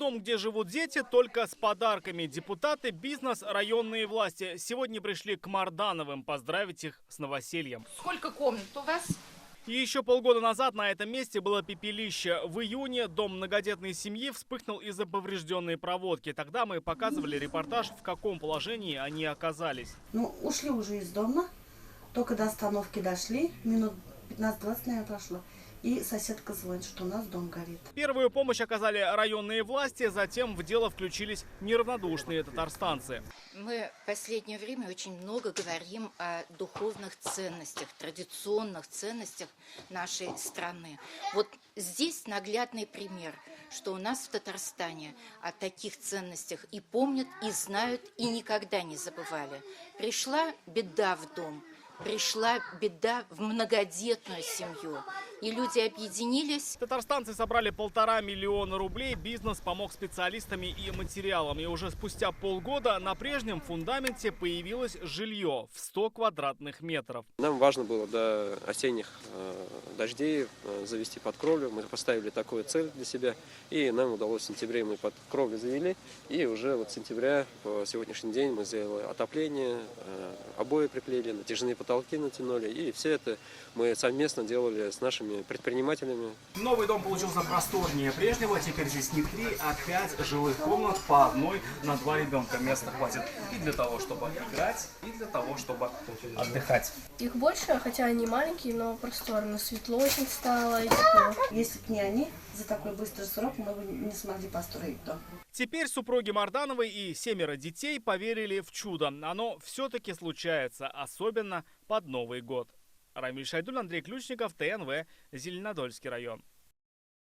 дом, где живут дети, только с подарками. Депутаты, бизнес, районные власти сегодня пришли к Мардановым поздравить их с новосельем. Сколько комнат у вас? И еще полгода назад на этом месте было пепелище. В июне дом многодетной семьи вспыхнул из-за поврежденной проводки. Тогда мы показывали репортаж, в каком положении они оказались. Ушли уже из дома, только до остановки дошли, минут 15-20, наверное, прошло. И соседка звонит, что у нас дом горит. Первую помощь оказали районные власти, затем в дело включились неравнодушные татарстанцы. Мы в последнее время очень много говорим о духовных ценностях, традиционных ценностях нашей страны. Вот здесь наглядный пример, что у нас в Татарстане о таких ценностях и помнят, и знают, и никогда не забывали. Пришла беда в дом. Пришла беда в многодетную семью, и люди объединились. Татарстанцы собрали 1,5 миллиона рублей, бизнес помог специалистами и материалами. И уже спустя полгода на прежнем фундаменте появилось жилье в 100 квадратных метров. Нам важно было до осенних дождей завести под кровлю. Мы поставили такую цель для себя, и нам удалось в сентябре, мы под кровлю завели, и уже вот с сентября по сегодняшний день мы сделали отопление, обои приклеили, натяжные потолки натянули, и все это мы совместно делали с нашими предпринимателями. Новый дом получился просторнее прежнего. Теперь здесь не 3, а 5 жилых комнат по одной на 2 ребенка. Места хватит и для того, чтобы играть, и для того, чтобы отдыхать. Их больше, хотя они маленькие, но просторно. Светло очень стало и тепло. Если бы не они, за такой быстрый срок мы бы не смогли построить дом. Теперь супруги Мардановой и 7 детей поверили в чудо. Оно все-таки случается, особенно под Новый год. Рамиль Шайдуль, Андрей Ключников, ТНВ, Зеленодольский район.